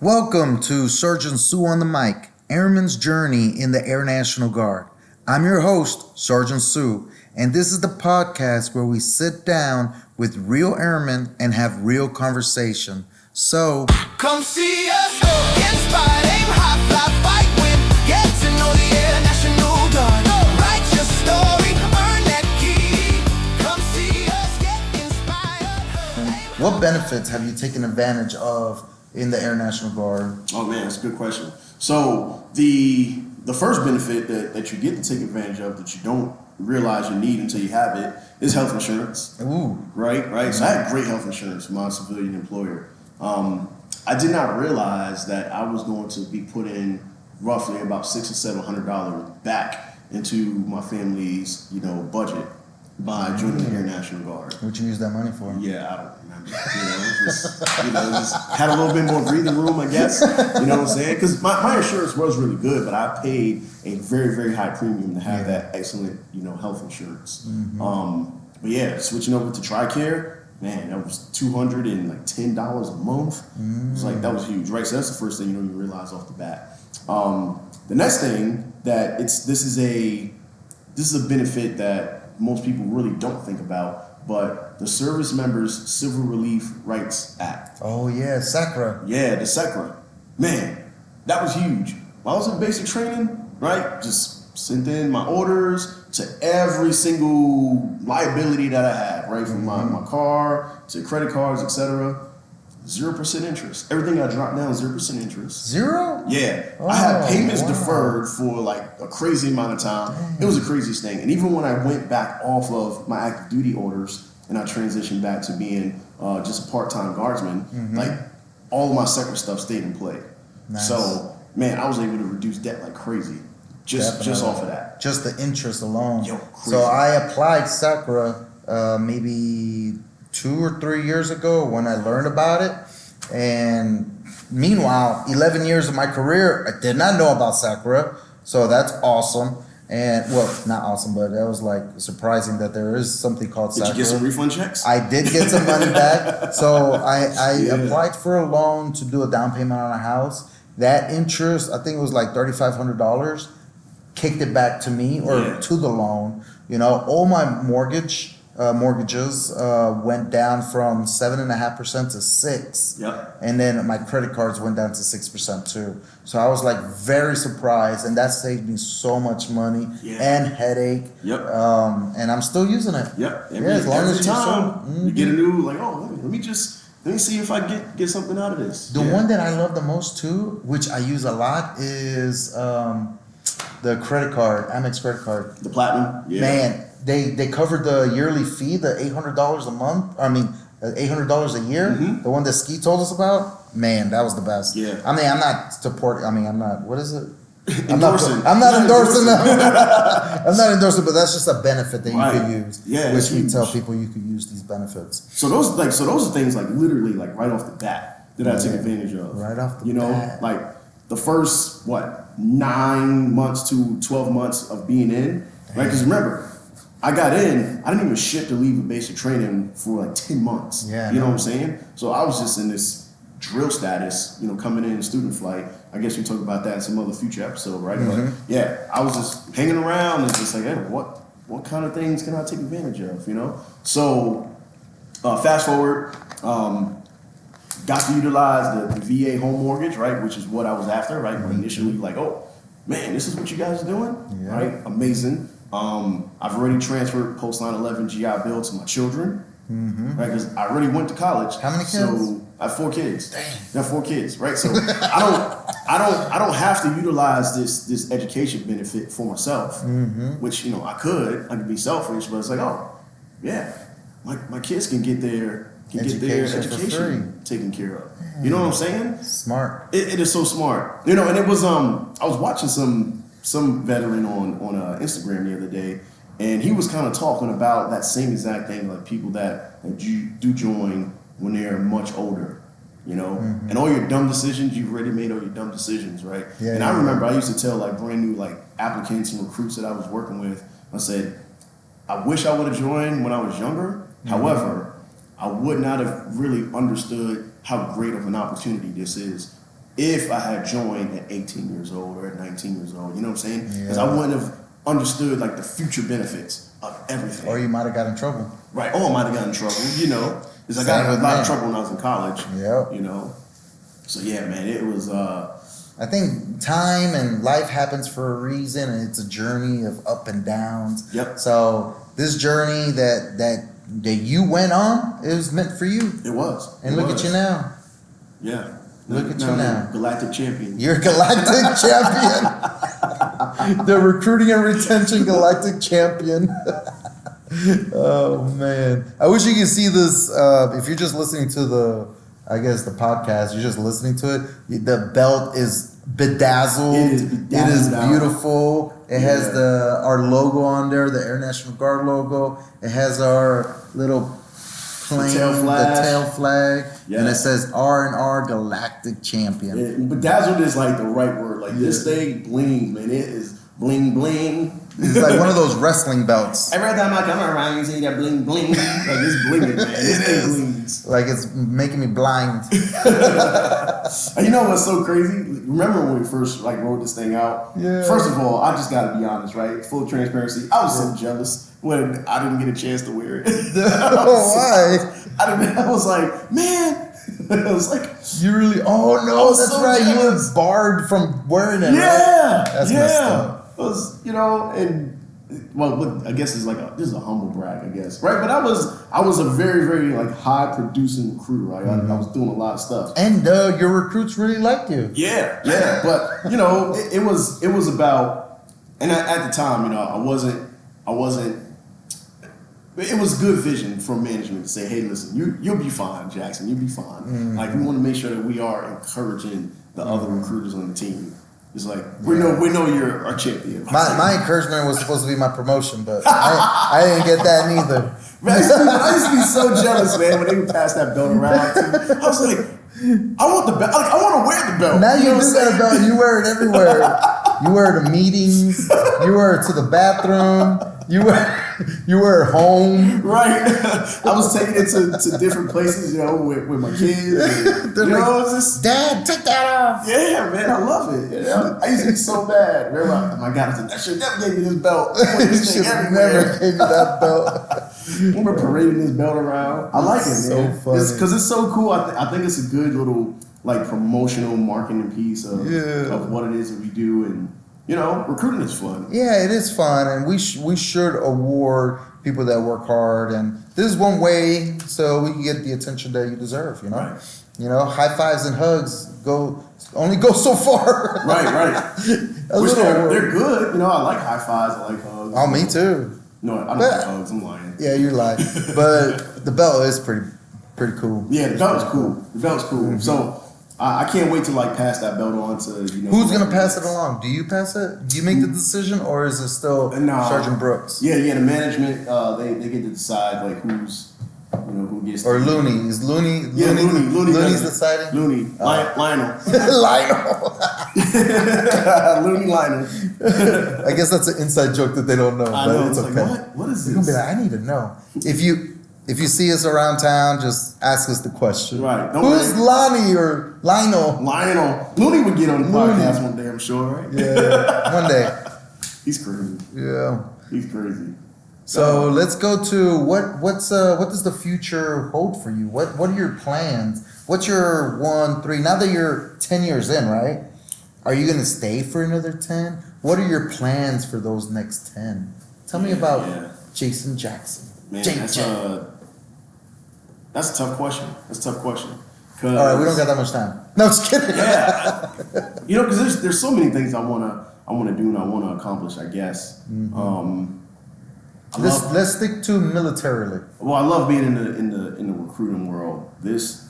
Welcome to Sergeant Sue on the mic, Airman's Journey in the Air National Guard. I'm your host, Sergeant Sue, and this is the podcast where we sit down with real airmen and have real conversation. So, come see us, get inspired, aim high, fly, fight, win, get to know the Air National Guard. Write your story, earn that key. Come see us, get inspired. what benefits have you taken advantage of in the Air National Guard? Oh man, that's a good question. So the first benefit that you get to take advantage of that you don't realize you need until you have it is health insurance. Ooh. Right? So I had great health insurance from my civilian employer. I did not realize that I was going to be putting roughly about $600 or $700 back into my family's, budget by joining the Air National Guard. What'd you use that money for? Yeah, I don't remember. Just had a little bit more breathing room, I guess. You know what I'm saying? Because my insurance was really good, but I paid a very, very high premium to have that excellent, health insurance. But yeah, switching over to TRICARE, man, that was $210 a month. It was like, that was huge, right? So that's the first thing you realize off the bat. The next thing that this is a benefit that most people really don't think about, but the Servicemembers Civil Relief Act. Oh yeah, SCRA. Yeah, the SCRA. Man, that was huge. While I was in basic training, right, just sent in my orders to every single liability that I had, right, from my car to credit cards, etc. 0% interest. Everything I dropped down, 0% interest. Zero? Yeah. I had payments deferred for like a crazy amount of time. It was the craziest thing. And even when I went back off of my active duty orders and I transitioned back to being just a part-time guardsman, like all of my SCRA stuff stayed in play. Nice. So, man, I was able to reduce debt like crazy just off of that. Just the interest alone. Yo, crazy. So I applied SCRA maybe 2 or 3 years ago when I learned about it. And meanwhile, 11 years of my career, I did not know about SCRA. So that's awesome. And well, not awesome, but that was like surprising that there is something called SCRA. Did you get some refund checks? I did get some money back. So I applied for a loan to do a down payment on a house. That interest, I think it was like $3,500, kicked it back to me or to the loan. All my mortgages went down from 7.5% to 6%. Yep. And then my credit cards went down to 6% too. So I was like very surprised, and that saved me so much money and headache. Yep. And I'm still using it. Yep. As long as you get a new, like, let me see if I get something out of this. The one that I love the most too, which I use a lot, is the credit card, Amex credit card. The Platinum. Yeah. Man, they covered the yearly fee, the $800 a month. I mean, $800 a year. The one that Ski told us about. Man, that was the best. Yeah. I mean, I'm not supporting. I mean, I'm not. What is it? Endorsing. I'm not endorsing them. I'm not endorsing, but that's just a benefit that you could use. Yeah, which we tell people you could use these benefits. So those are things like literally like right off the bat that I took advantage of. Right off the bat. Like the first 9 months to 12 months of being in, right? Because remember, I got in, I didn't even ship to leave of basic training for like 10 months. Yeah. You know what I'm saying? So I was just in this drill status, coming in student flight. I guess we talk about that in some other future episode, right? But yeah, I was just hanging around and just like, hey, what kind of things can I take advantage of, So fast forward, got to utilize the VA home mortgage, right? Which is what I was after, right? Initially like, oh, man, this is what you guys are doing, right? Amazing. I've already transferred post 9/11 GI Bill to my children, right? Because I already went to college. How many kids? So I have 4 kids. Dang. I have 4 kids, right? So I don't have to utilize this education benefit for myself, which I could be selfish, but it's like, oh, yeah, my kids can get their education taken care of. You know what I'm saying? Smart. It is so smart. And it was I was watching some veteran on Instagram the other day, and he was kind of talking about that same exact thing, like people that do join when they're much older, and all your dumb decisions, you've already made all your dumb decisions, right? Yeah, and I remember I used to tell like brand new like applicants and recruits that I was working with, I said, I wish I would have joined when I was younger. However, I would not have really understood how great of an opportunity this is if I had joined at 18 years old or at 19 years old. You know what I'm saying? Because Yeah. I wouldn't have understood like the future benefits of everything. Or you might have got in trouble. Right. Or I might have gotten in trouble, you know. Because I got in a lot of trouble when I was in college. Yep. You know. So yeah, man, it was I think time and life happens for a reason, and it's a journey of up and downs. Yep. So this journey that you went on, it was meant for you. It was. And look at you now. Yeah. Look at you now. Galactic champion. You're galactic champion. The recruiting and retention galactic champion. Oh man, I wish you could see this. If you're just listening to the podcast, you're just listening to it. The belt is bedazzled. It is It bedazzled is out. beautiful. It has our logo on there, the Air National Guard logo. It has our little plane, the tail flag, Yeah. and it says R&R Galactic Champion. Bedazzled is like the right word. Like this thing bling, man. It is bling bling. It's like one of those wrestling belts. Every time I come around, you see that bling bling. Like it's blinging, man. This thing blings. Like it's making me blind. And you know what's so crazy? Remember when we first like wrote this thing out? Yeah. First of all, I just gotta be honest, right? Full transparency. I was so jealous when I didn't get a chance to wear it. Why? I was like, man. I was like, You really? Oh no, was that's so right. jealous. You were barred from wearing it. yeah, Right? That's yeah. messed up. It was, you know, and well, look, I guess it's like this is a humble brag, I guess, right? But I was a very, very like high producing recruiter, right? I was doing a lot of stuff. And your recruits really liked you. Yeah, yeah. But you know, it was about, and at the time, you know, I wasn't. It was good vision from management to say, hey, listen, you'll be fine, Jackson. You'll be fine. Like we want to make sure that we are encouraging the other recruiters on the team. It's like we know you're our champion. My encouragement was supposed to be my promotion, but I didn't get that neither. Man, I used to be so jealous, man, when they would pass that belt around. I was like, I want the belt. Like, I want to wear the belt. Now you know do what I'm got a saying? belt. You wear it everywhere. You wear it to meetings. You wear it to the bathroom. You wear it home. Right. I was taking it to different places, you know, with my kids. And, They're you like, know, it's just, Dad, take that off. yeah, man, I love it. You know? I used to be so bad. Remember, oh my God, I should never gave me this belt. I want this Should thing have everywhere. never gave you that belt. Remember parading this belt around? I like it, So man. funny. Because it's so cool. I think it's a good little like promotional marketing piece of what it is that we do, and you know, recruiting is fun. Yeah, it is fun, and we should award people that work hard, and this is one way so we can get the attention that you deserve. You know, Right. You know, high fives and hugs only go so far. Right. A Which little. they're good. You know, I like high fives. I like hugs. Oh, me too. No, I don't But- like hugs. I'm lying. Yeah, you're lying, but the belt is pretty cool. Yeah, the belt's cool. The belt's cool. So I can't wait to like pass that belt on to Who's gonna pass it along? Do you pass it? Do you make the decision, or is it still No. Sergeant Brooks Yeah. The management they get to decide like who gets or to- Looney? Is Looney? Yeah, Looney Looney's does it. deciding. Looney. Lionel. Lionel. Looney Lionel. I guess that's an inside joke that they don't know, I but know. it's It's okay. like, what is You're gonna be this? like, I need to know. If you see us around town, just ask us the question. Right. Don't Who's worry. Lonnie or Lionel? Lionel. Looney would get on the Looney. podcast one day, I'm sure, right? Yeah, one day. He's crazy. Yeah. He's crazy. So let's go to what does the future hold for you? What are your plans? What's your 1-3? Now that you're 10 years in, right? Are you gonna stay for another 10? What are your plans for those next 10? Tell me about Jason Jackson. Man, JJ. that's a tough question. That's a tough question. All right, we don't got that much time. No, just kidding. Yeah. You know, because there's so many things I wanna do and I wanna accomplish, I guess. Let's stick to militarily. Well, I love being in the recruiting world. This,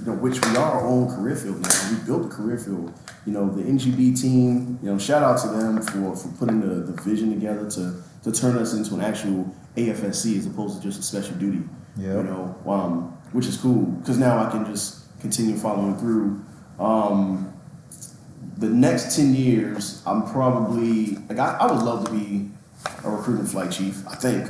which we are our own career field now. We built the career field. You know, the NGB team. You know, shout out to them for putting the vision together to turn us into an actual AFSC as opposed to just a special duty. Yeah. You know, which is cool because now I can just continue following through. The next 10 years, I'm probably like I would love to be a recruiting flight chief. I think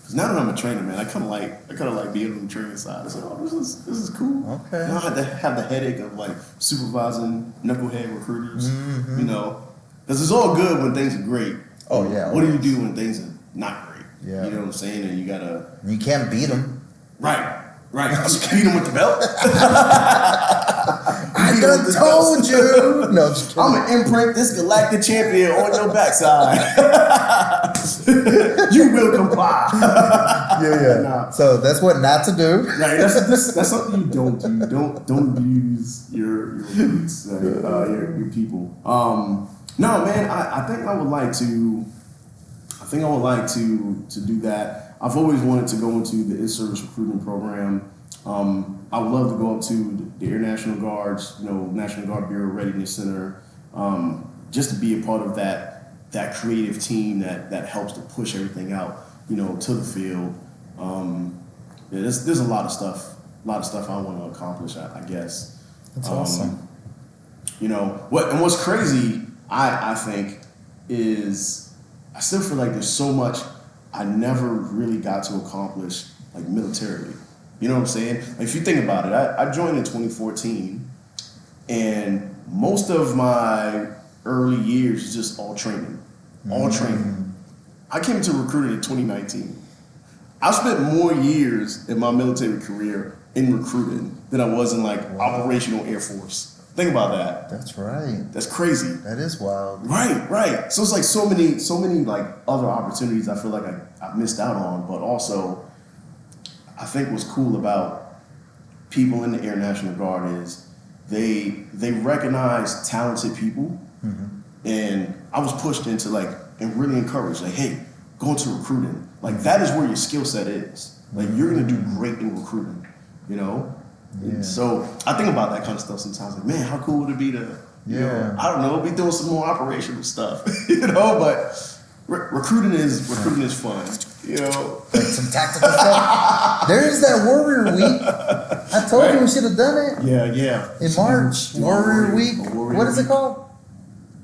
Because now that I'm a trainer, man, I kind of like being on the training side. I said, oh, this is cool. Okay. I don't have to have the headache of like supervising knucklehead recruiters, you know, because it's all good when things are great. Oh yeah. What do you do when things are not great? Yeah. You know what I'm saying? And you can't beat them. Right. Just beat him with the belt. I done told you. No, just kidding. I'm gonna imprint this galactic champion on your backside. You will comply. Yeah. Nah. So that's what not to do. Right. That's something you don't do. Don't abuse your recruits, your people. No, man. I think I would like to. To do that. I've always wanted to go into the in-service recruiting program. I would love to go up to the Air National Guard's, National Guard Bureau Readiness Center, just to be a part of that creative team that helps to push everything out, to the field. There's a lot of stuff I want to accomplish, I guess. That's awesome. What's crazy, I think, is I still feel like there's so much I never really got to accomplish, like militarily. You know what I'm saying? Like, if you think about it, I joined in 2014, and most of my early years is just all training. I came to recruiting in 2019. I spent more years in my military career in recruiting than I was in operational Air Force. Think about that. That's right. That's crazy. That is wild. Right. So it's like so many like other opportunities I feel like I missed out on, but also I think what's cool about people in the Air National Guard is they recognize talented people, and I was pushed into and really encouraged, hey, go into recruiting. That is where your skill set is. You're gonna do great in recruiting, Yeah. So I think about that kind of stuff sometimes. Man, how cool would it be to, I don't know, be doing some more operational stuff, but recruiting is fun, Some tactical stuff. There's that Warrior Week. I told you we should have done it. Yeah. In March, Warrior Week. What is it called?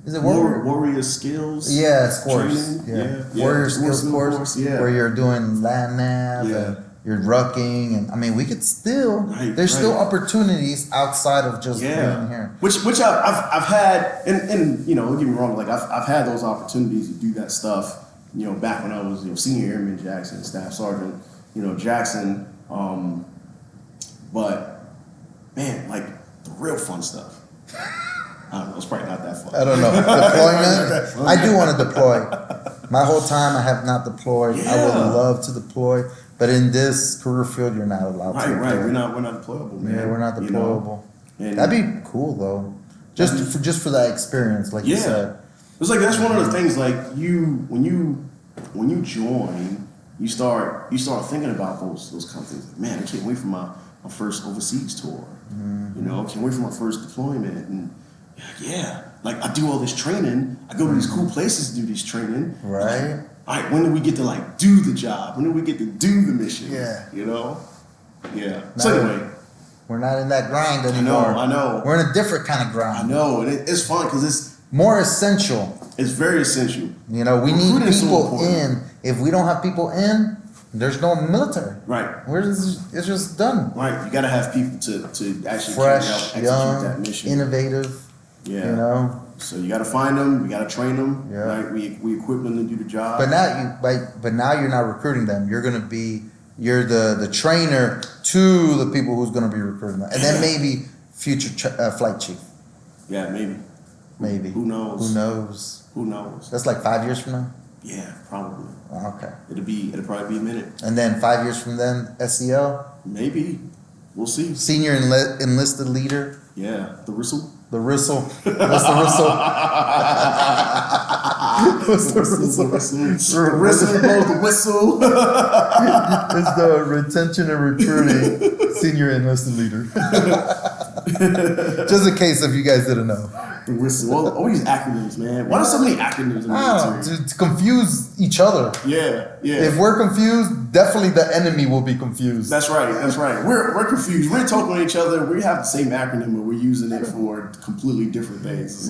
Is it Warrior Skills? Yeah, course. Yeah. Warrior Skills course. Yeah. Where you're doing land nav and you're rucking, and we could still. There's still opportunities outside of just being here. Which I've had, and don't get me wrong, I've had those opportunities to do that stuff. Back when I was senior airman Jackson, staff sergeant, Jackson. But man, the real fun stuff. I don't know, it's probably not that fun. I don't know. Deployment? I do want to deploy. My whole time I have not deployed. I would love to deploy, but in this career field, you're not allowed to deploy. Right. We're not deployable, man. Yeah, we're not deployable. That'd be cool though. Just for that experience, like you said. It's that's one of the things when you join, you start thinking about those kind of things. Man, I can't wait for my first overseas tour. Can't wait for my first deployment. And I do all this training. I go to these cool places to do this training. Right. All right, when do we get to do the job? When do we get to do the mission? Yeah. Yeah. So anyway, we're not in that grind anymore. I know. We're in a different kind of grind. I know, and it's fun because it's more essential. It's very essential. We need people in. If we don't have people in, there's no military. Right. It's just done. Right. You got to have people to actually fresh, execute young, that mission. Innovative. Yeah. So you got to find them. We got to train them. Yeah. Right. We equip them to do the job. But now you're not recruiting them. You're the trainer to the people who's gonna be recruiting them, and then maybe future flight chief. Yeah, maybe. Maybe. Who knows? That's 5 years from now. Yeah, probably. Okay. It'll probably be a minute. And then 5 years from then, SEL. Maybe. We'll see. Senior enlisted leader. Yeah, the Rissel. The Rissel. What's the Rissel? What's the Rissel? The Rissel blows the whistle. It's the retention and recruiting senior enlisted leader. Just in case if you guys didn't know. The Whistle. All these acronyms, man. Why are so many acronyms in the military? To confuse each other. Yeah. If we're confused, definitely the enemy will be confused. That's right. We're confused. We're talking to each other. We have the same acronym, but we're using it for completely different things. It's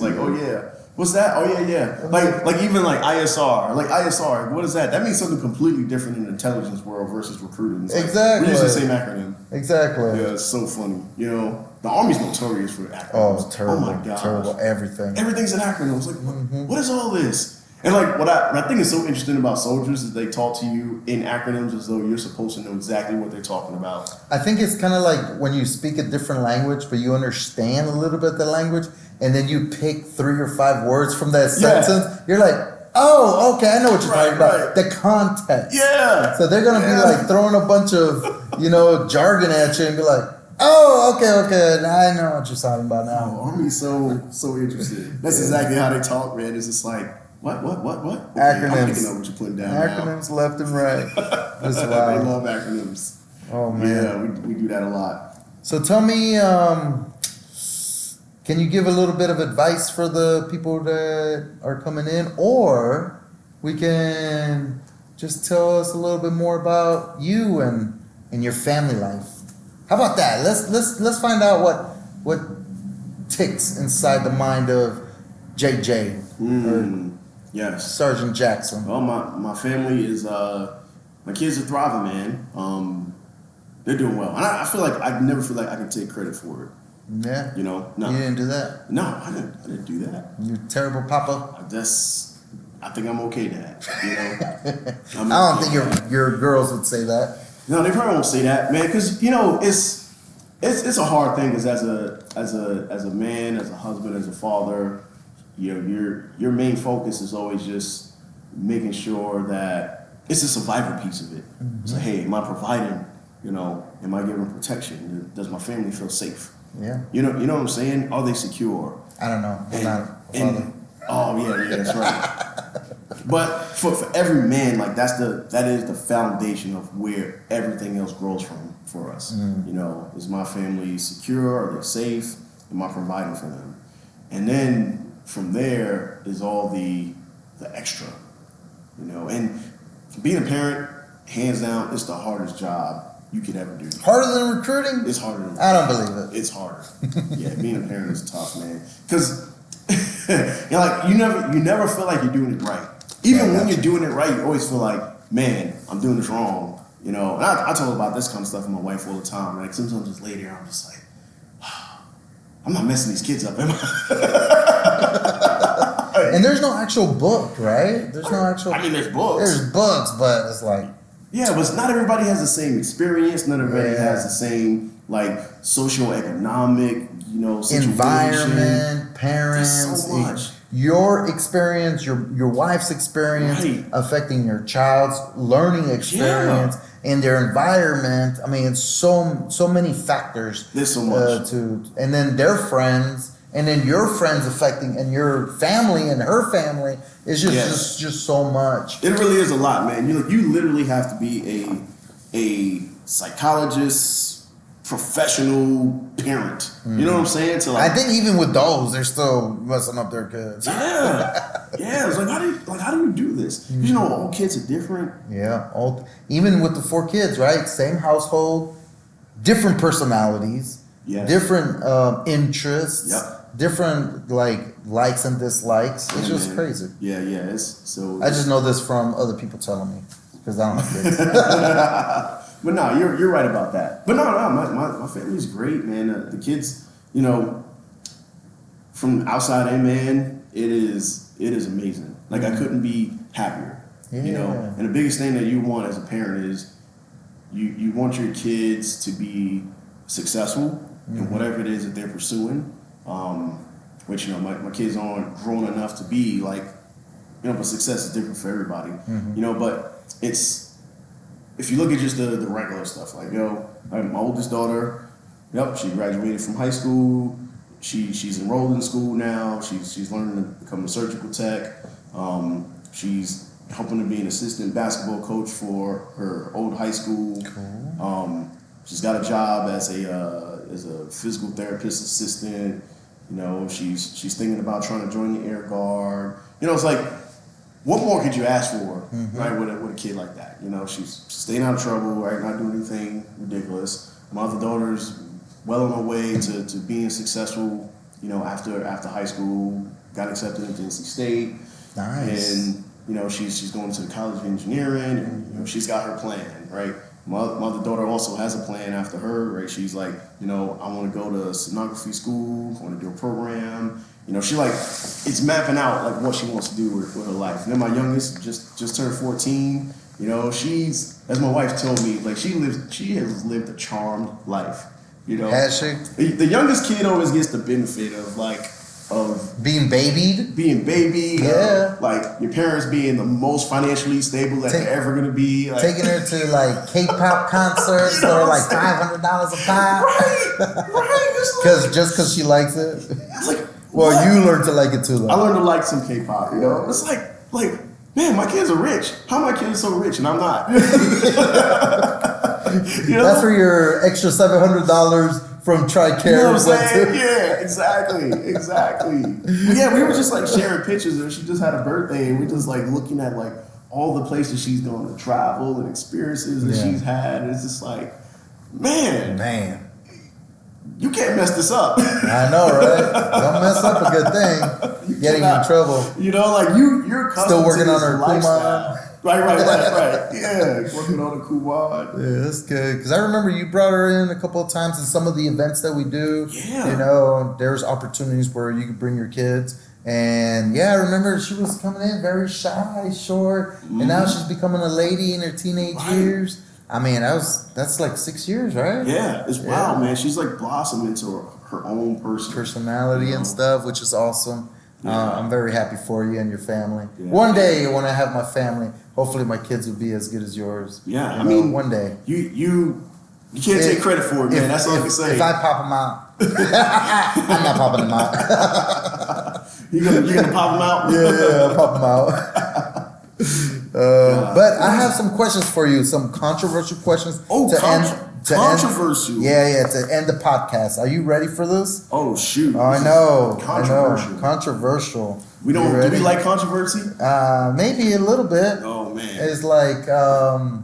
What's that? Oh yeah. Like even like ISR. Like ISR, what is that? That means something completely different in the intelligence world versus recruiting. It's like, Exactly. we use the same acronym. Exactly. Yeah, it's so funny. You know, the Army's notorious for acronyms. Oh, it's terrible. Oh my god. Terrible. Everything. Everything's an acronym. It's like, what is all this? And like what I think is so interesting about soldiers is they talk to you in acronyms as though you're supposed to know exactly what they're talking about. I think it's kind of like when you speak a different language, but you understand a little bit the language, and then you pick 3 or 5 words from that sentence. You're like, oh, okay, I know what you're talking about. Right. The context. Yeah. So they're gonna be like throwing a bunch of jargon at you and be like, oh, okay, now I know what you're talking about now. Oh, Army's so interested. That's exactly how they talk, man. It's just like, what? Okay, Acronyms. I'm picking up what you're putting down Acronyms left and right. That's now. wild. They love acronyms. Oh man. Yeah, we do that a lot. So tell me, can you give a little bit of advice for the people that are coming in, or we can just tell us a little bit more about you and your family life? How about that? Let's find out what ticks inside the mind of JJ or Yes. Sergeant Jackson. Well, my family is my kids are thriving, man. They're doing well, and I feel like I never feel like I can take credit for it. Yeah. No. You didn't do that. No, I didn't do that. You terrible papa. I think I'm okay, Dad. I don't think your girls would say that. No, they probably won't say that, man, because it's a hard thing. Because as a man, as a husband, as a father, your main focus is always just making sure that it's a survival piece of it. It's like, hey, am I providing? Am I giving protection? Does my family feel safe? Yeah. You know what I'm saying? Are they secure? I don't know. I'm not a father. Oh yeah, that's right. But for every man, like that is the foundation of where everything else grows from for us. Is my family secure? Are they safe? Am I providing for them? And then from there is all the extra. And being a parent, hands down, it's the hardest job you could ever do. Harder than recruiting? It's harder than I don't believe it. It's harder. Yeah, being a parent is tough, man. Because you never feel like you're doing it right. Even when you're doing it right, you always feel like, man, I'm doing this wrong. And I talk about this kind of stuff with my wife all the time. Like sometimes just lay there, I'm just like, I'm not messing these kids up, am I? And there's no actual book, right? There's no actual. I mean, there's books. There's books, but it's like. Yeah, but not everybody has the same experience. Not everybody has the same socioeconomic, situation. Environment, parents. There's so much. Your experience, your wife's experience, affecting your child's learning experience and their environment. I mean, it's so many factors. There's so much. And then their friends, and then your friends affecting, and your family and her family. It's just so much. It really is a lot, man. You literally have to be a psychologist, professional parent. You know what I'm saying? I think even with those, they're still messing up their kids. Yeah. It's like how do you do this? All kids are different. Yeah. Even with the 4 kids, right? Same household, different personalities, different interests. Yep. Different likes and dislikes. It's just crazy. Yeah. I just know this from other people telling me because I don't have kids. But no, you're right about that. But no, my family's great, man. The kids, from outside in, man, it is amazing. Like I couldn't be happier. Yeah. And the biggest thing that you want as a parent is you want your kids to be successful in whatever it is that they're pursuing. Which my kids aren't grown enough to be like, but success is different for everybody. But it's if you look at just the regular stuff, like my oldest daughter, she graduated from high school. She's enrolled in school now. She's learning to become a surgical tech. She's helping to be an assistant basketball coach for her old high school. Cool. She's got a job as a physical therapist assistant. She's thinking about trying to join the Air Guard. It's like, what more could you ask for, right? With a kid like that, she's staying out of trouble, right? Not doing anything ridiculous. My other daughter's well on her way to being successful, after high school, got accepted into NC State. Nice. And you know, she's going to the College of Engineering, and you know, she's got her plan, right? My other daughter also has a plan after her, right? She's like, you know, I want to go to stenography school, I want to do a program. You know, she like, it's mapping out like what she wants to do with her life. And then my youngest just turned 14. You know, she's, as my wife told me, like she has lived a charmed life. You know, Has she? The youngest kid always gets the benefit of Being babied. Yeah. Like your parents being the most financially stable that they're ever gonna be. Like, taking her to like K-pop concerts that are like $500 a pop. Right. Because she likes it. It's like, well, what? you learned to like it too, though. I learned to like some K-pop. You know, it's like man, my kids are rich. How are my kids so rich and I'm not? You know? That's where your extra $700 from TRICARE You know what I'm went saying? to. Yeah, exactly. But yeah, we were just like sharing pictures of her. She just had a birthday, and we're just like looking at like all the places she's going to travel and experiences that she's had. And it's just like, man, you can't mess this up. I know, right? Don't mess up a good thing. Getting in trouble. You know, like you're still working on her lifestyle. Right. Yeah, working on a Kumon. Yeah, that's good. Because I remember you brought her in a couple of times in some of the events that we do. Yeah. You know, there's opportunities where you could bring your kids. And yeah, I remember she was coming in very shy, short, and now she's becoming a lady in her teenage years. I mean, that's like 6 years, right? Yeah, it's wild, man. She's like blossomed into her own personality and stuff, which is awesome. Yeah. I'm very happy for you and your family. Yeah. One day, when I have my family, hopefully my kids will be as good as yours. Yeah, You I know, mean, one day. You can't take credit for it, man. That's all I can say. If I pop them out, I'm not popping them out. You gonna pop them out? Yeah, I'll pop them out. But I have some questions for you, some controversial questions. Controversial. To end the podcast. Are you ready for this? Oh shoot! I know. Controversial. Controversial. Do we like controversy? Maybe a little bit. Oh man. It's like oh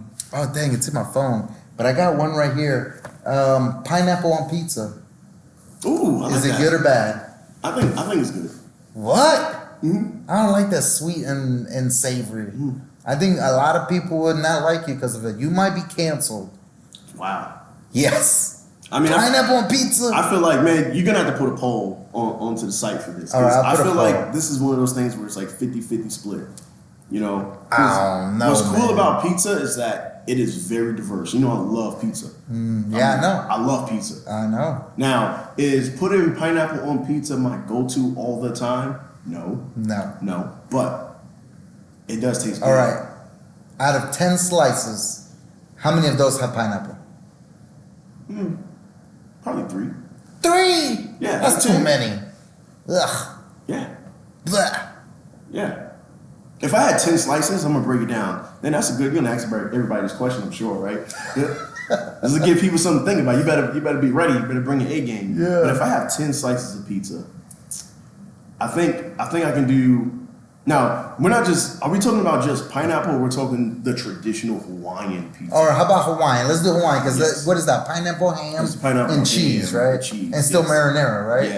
dang, it's in my phone. But I got one right here. Pineapple on pizza. Ooh, Is it good or bad? I think it's good. What? Mm-hmm. I don't like that sweet and savory. Mm-hmm. I think a lot of people would not like you because of it. You might be canceled. Wow. Yes. I mean, pineapple on pizza. I feel like, man, you're gonna have to put a poll onto the site for this. All right, I feel like this is one of those things where it's like 50-50 split. You know? I don't know. What's cool about pizza is that it is very diverse. You know, I love pizza. I know. I love pizza. I know. Now, is putting pineapple on pizza my go-to all the time? No. But it does taste good. All right. Out of 10 slices, how many of those have pineapple? Probably 3. 3? Yeah, that's too many. Ugh. Yeah. Blah. Yeah. If I had 10 slices, I'm gonna break it down. Then that's a good. You're gonna ask everybody this question, I'm sure, right? This will give people something to think about. You better be ready. You better bring your A game. Yeah. But if I have 10 slices of pizza, I think I can do. Now, we're not just. Are we talking about just pineapple? Or we're talking the traditional Hawaiian pizza. Or how about Hawaiian? Let's do Hawaiian because what is that? Pineapple, ham, and cheese, right? Cheese, and still marinara, right?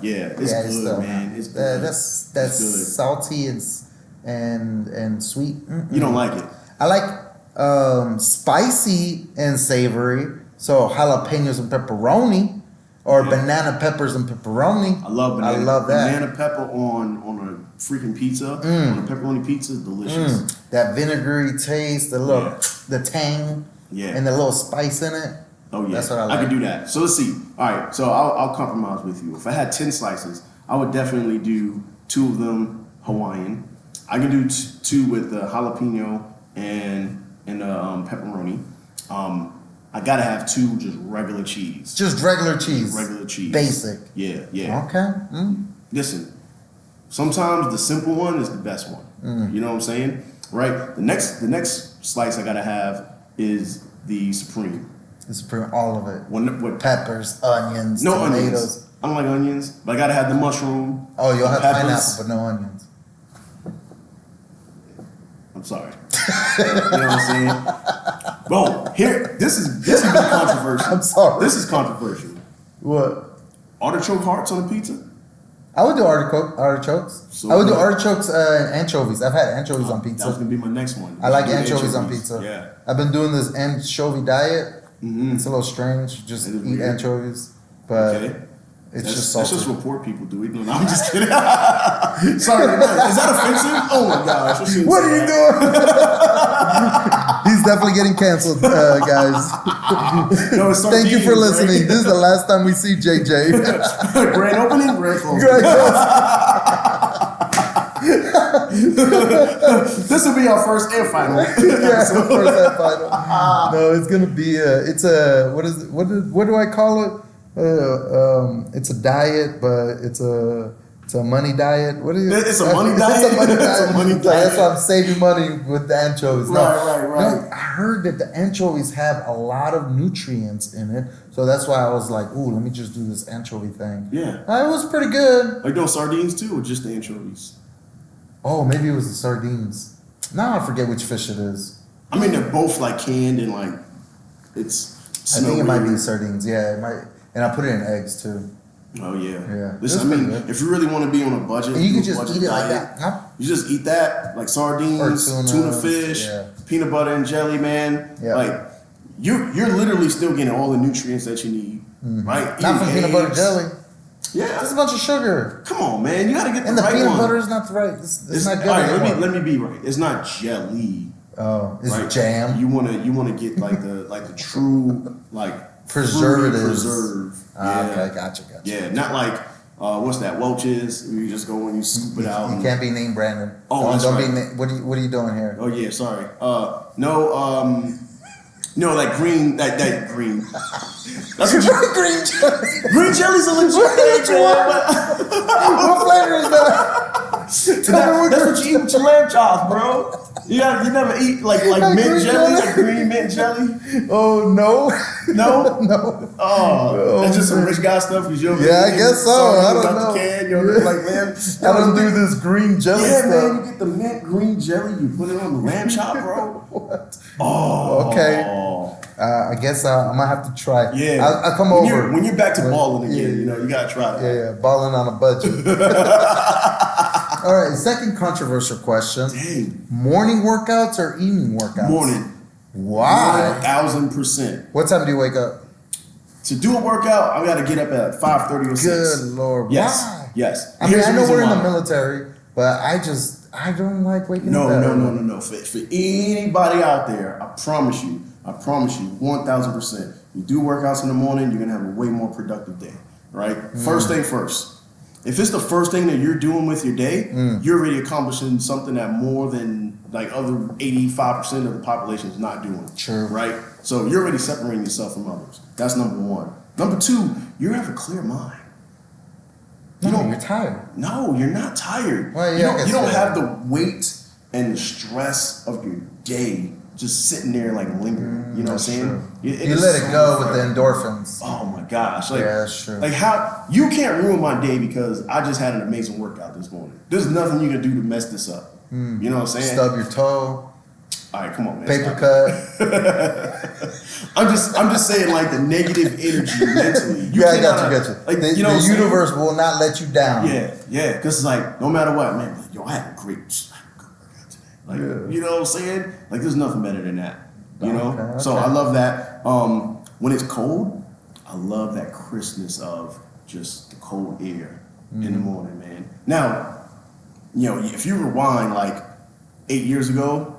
Yeah. It's good, still, man. It's good. That's good. salty and sweet. You don't like it? I like spicy and savory. So jalapenos and pepperoni, or banana peppers and pepperoni. I love banana. I love that. Banana pepper on a freaking pizza. On a pepperoni pizza is delicious. That vinegary taste, the tang, and the little spice in it. Oh yeah, that's what I like. I can do that. So let's see. All right, so I'll compromise with you. If I had 10 slices, I would definitely do 2 of them Hawaiian. I can do 2 with the jalapeno and pepperoni. I gotta have 2 just regular cheese. Just regular cheese. Regular cheese. Basic. Yeah. Okay. Listen, sometimes the simple one is the best one. You know what I'm saying? Right? The next slice I gotta have is the supreme. The supreme, all of it. With peppers, onions, no tomatoes. Onions. I don't like onions, but I gotta have the mushroom. Oh, you'll have peppers. pineapple, but no onions. I'm sorry. You know what I'm saying? Bro, here, this is really controversial. I'm sorry. This is controversial. What? Artichoke hearts on a pizza? I would do artichokes. So I would do good. artichokes and anchovies. I've had anchovies on That was pizza. gonna be my next one. I like Do anchovies on pizza. Yeah. I've been doing this anchovy diet. Mm-hmm. It's a little strange. Just It is eat weird. anchovies, but Okay. it's That's just salty. just what poor people do. No, I'm just kidding. Sorry, is that offensive? Oh my gosh! I shouldn't What say are you that. doing? He's definitely getting canceled, guys. No, it's Thank you for sardines, listening. right? This is the last time we see JJ. Grand opening, grand closing. Greg, This will be our first and final. yeah, first and final. No, it's gonna be it's a what do I call it? It's a diet, but it's a money diet. What is it? It's a money diet? It's a money It's a diet. money Like, diet. that's why I'm saving money with the anchovies. No, Right. no, I heard that the anchovies have a lot of nutrients in it, so that's why I was like, ooh, let me just do this anchovy thing. Yeah. It was pretty good. Like doing sardines too, or just the anchovies? Oh, maybe it was the sardines. Now I forget which fish it is. I mean, they're both like canned and like it's. I think it might be weird. sardines. Yeah, it might. And I put it in eggs too. Oh yeah. Yeah. Listen, I It's pretty mean, good. if you really want to be on a budget, And you do can a just budget eat it like diet, that. Huh? You just eat that, like sardines, Or tuna fish, yeah. peanut butter and jelly, man. Yeah. Like you're literally still getting all the nutrients that you need, right? Mm-hmm. Not from Eating peanut butter eggs. jelly. Yeah. It's a bunch of sugar. Come on, man. You gotta get And the the right peanut one. butter is not the right. It's not good all right, anymore. let me be right. It's not jelly. Oh, it's right? jam. You wanna get like the true like Preservatives. fruity preserve. Okay, gotcha. Yeah, not like what's that? Welch's. You just go and you scoop it out. You and- can't be name Brandon. Oh, that's right. What are you doing here? Oh yeah, sorry. No, like green, that green. That's what you, Green jelly. green jelly's a legit Which thing, one? man. What flavor is that? That's what you eat with your lamb chops, bro. You never eat like Like mint green jelly, jelly? like green mint jelly. Oh no. No, No. oh, that's just some rich guy stuff. Cause you're Yeah, I guess so. I don't know. The can, you're like lamb. I don't do this green jelly Yeah, stuff. man, you get the mint green jelly, you put it on the lamb chop, bro. What? Oh, Okay. I guess I'm gonna have to try. Yeah, I'll come when over. When you're back to When- balling again, yeah, you know you gotta try that. Yeah, balling on a budget. All right, second controversial question: Dang, morning workouts or evening workouts? morning. Why? 1000%. What time do you wake up? To do a workout, I gotta get up at 5:30 or 6. Good Lord, Yes, why? yes. I mean, Here's I the know reason we're in the why. military, but I don't like waking No, up. no. For anybody out there, I promise you, 1000%. You do workouts in the morning, you're gonna have a way more productive day, right? First thing first. If it's the first thing that you're doing with your day, you're already accomplishing something that more than like other 85% of the population is not doing. True. Right? So you're already separating yourself from others. That's number one. Number two, you have a clear mind. No, you're tired. No, you're not tired. Well, yeah, I you don't, guess you don't so. have the weight and the stress of your day just sitting there like lingering. You know what I'm That's saying? true. It You is let so it go with the refreshing. endorphins. Oh my gosh! Like, Yeah, that's true. Like how you can't ruin my day because I just had an amazing workout this morning. There's nothing you can do to mess this up. You know what I'm saying? Stub your toe, All right, come on, man. paper stop cut. it. I'm just saying like the negative energy mentally. Yeah, I got cannot- you. Like The, you know, the what I'm saying? universe will not let you down. Yeah, because it's like no matter what, man. Like, yo, I had a great workout today. Like, Yeah. you know what I'm saying? Like, there's nothing better than that. You know. Okay, So okay. I love that. When it's cold, I love that crispness of just the cold air in the morning, man. Now, you know, if you rewind like 8 years ago,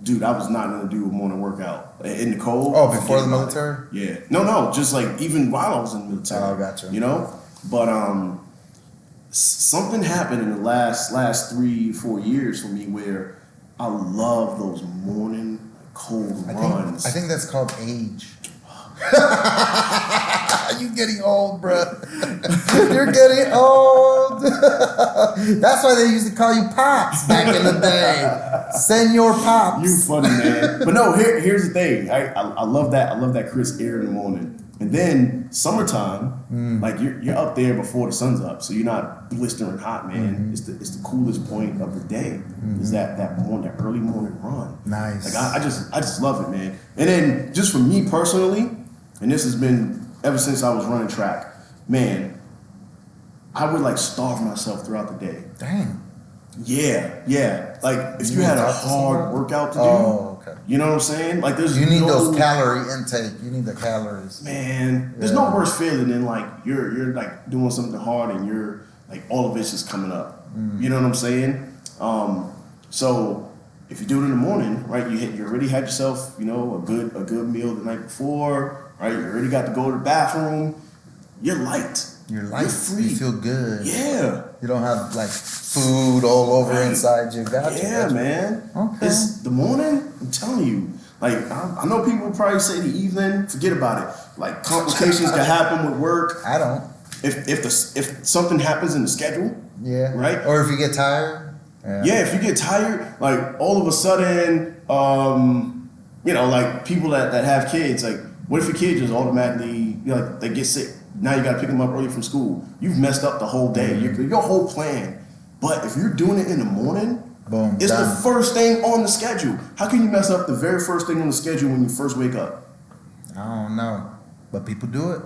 dude, I was not gonna do a morning workout in the cold. Oh, before Forget the about it. military? Yeah. No, just like even while I was in the military. Oh, gotcha. You know? But something happened in the last 3-4 years for me where I love those morning cold runs. I think that's called age. You're getting old, bruh. You're getting old. That's why they used to call you Pops back in the day. Senor Pops. You funny, man. But no, here's the thing. I love that. I love that crisp air in the morning. And then summertime, like you're up there before the sun's up, so you're not blistering hot, man. It's the coolest point of the day. Is that early morning run. Nice. Like I just love it, man. And then just for me personally, and this has been ever since I was running track, man. I would like starve myself throughout the day. Dang. Yeah. Like if you need had to a talk to hard someone? workout to do, Okay. you know what I'm saying? Like there's You need no, those calorie intake. You need the calories. man. There's no worse feeling than like you're like doing something hard and you're like all of it's just coming up. You know what I'm saying? So if you do it in the morning, right? You already had yourself, a good meal the night before, right? You already got to go to the bathroom. You're light. You're light. You're free. You feel good. Yeah. You don't have like food all over Right. inside you. Gotcha. Yeah, man. Okay. It's the morning. I'm telling you. Like I know people probably say the evening. Forget about it. Like complications can happen with work. I don't. If something happens in the schedule. Yeah. Right. Or if you get tired. Yeah, if you get tired, like all of a sudden, like people that have kids, like what if your kid just automatically, they get sick? Now you got to pick them up early from school. You've messed up the whole day, your whole plan. But if you're doing it in the morning, Boom, it's done. the first thing on the schedule. How can you mess up the very first thing on the schedule when you first wake up? I don't know, but people do it.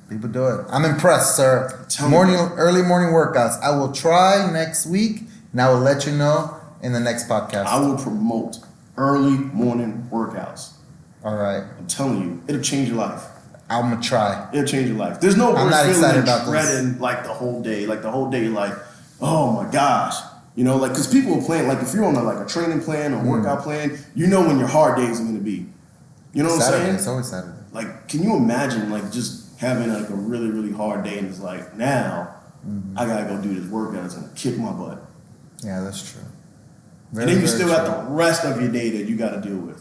People do it. I'm impressed, sir. Early morning workouts. I will try next week, and I will let you know in the next podcast. I will promote early morning workouts. All right. I'm telling you, it'll change your life. I'm gonna try. It'll change your life. There's no I'm worse not feeling excited than about dreading like the whole day. Like the whole day, like, oh my gosh. Because people will plan, like if you're on a training plan or workout plan, you know when your hard days are gonna be. You know what Saturday. I'm saying? It's always Saturday. Like, can you imagine like just having like a really, really hard day and it's like, now I gotta go do this workout. It's gonna kick my butt. Yeah, that's true. And then you still got the rest of your day that you gotta deal with.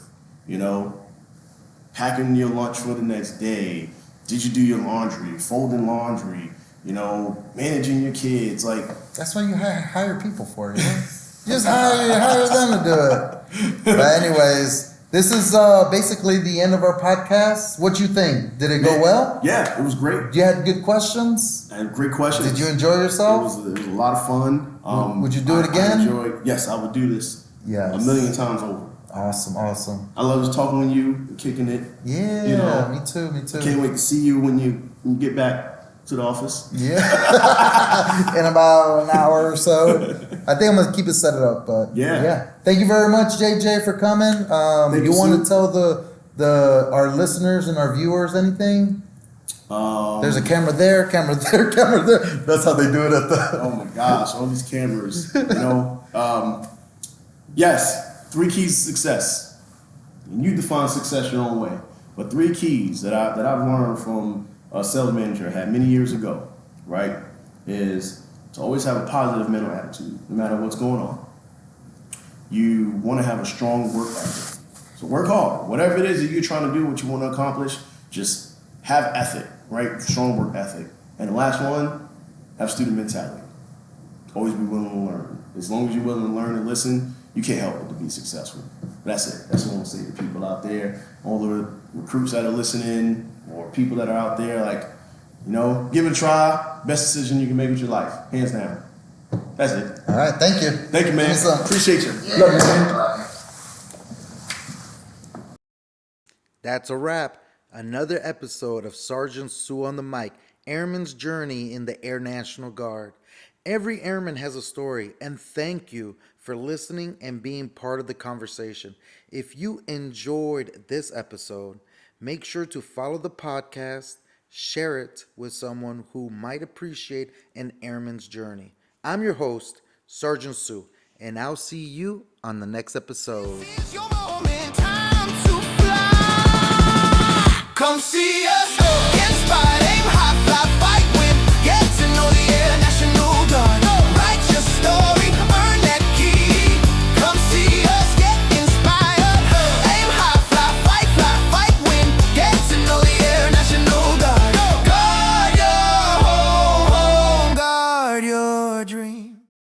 Packing your lunch for the next day. Did you do your laundry? Folding laundry. Managing your kids. Like, that's why you hire people for it. Just hire them to do it. But anyways, this is basically the end of our podcast. What you think? Did it go well? Yeah, it was great. You had good questions. I had great questions. Did you enjoy yourself? It was a lot of fun. Would you do it again? Yes, I would do this. Yes. A million times over. Awesome. I love just talking with you, and kicking it. Yeah, me too. Can't wait to see you when you get back to the office. Yeah. In about an hour or so. I think I'm gonna keep it set up, but yeah. Thank you very much, JJ, for coming. You want to tell our listeners and our viewers anything? There's a camera there, camera there, camera there. That's how they do it at the. Oh my gosh, all these cameras. Yes, 3 keys to success. And you define success your own way. But 3 keys that I've learned from a sales manager I had many years ago, right, is to always have a positive mental attitude, no matter what's going on. You want to have a strong work ethic. So work hard. Whatever it is that you're trying to do, what you want to accomplish, just have ethic, right? Strong work ethic. And the last one, have student mentality. Always be willing to learn. As long as you're willing to learn and listen, you can't help but to be successful. That's it. That's what I want to say to people out there, all the recruits that are listening, or people that are out there, like, give it a try. Best decision you can make with your life, hands down. That's it. All right, thank you. Thank you, man. Appreciate you. Yeah. Love you, man. That's a wrap. Another episode of Sergeant Sue on the mic, Airman's Journey in the Air National Guard. Every airman has a story, and thank you for listening and being part of the conversation. If you enjoyed this episode, make sure to follow the podcast, share it with someone who might appreciate an airman's journey. I'm your host, Sergeant Sue, and I'll see you on the next episode. It's your moment, time to fly. Come see us, inspired, aim high, fly.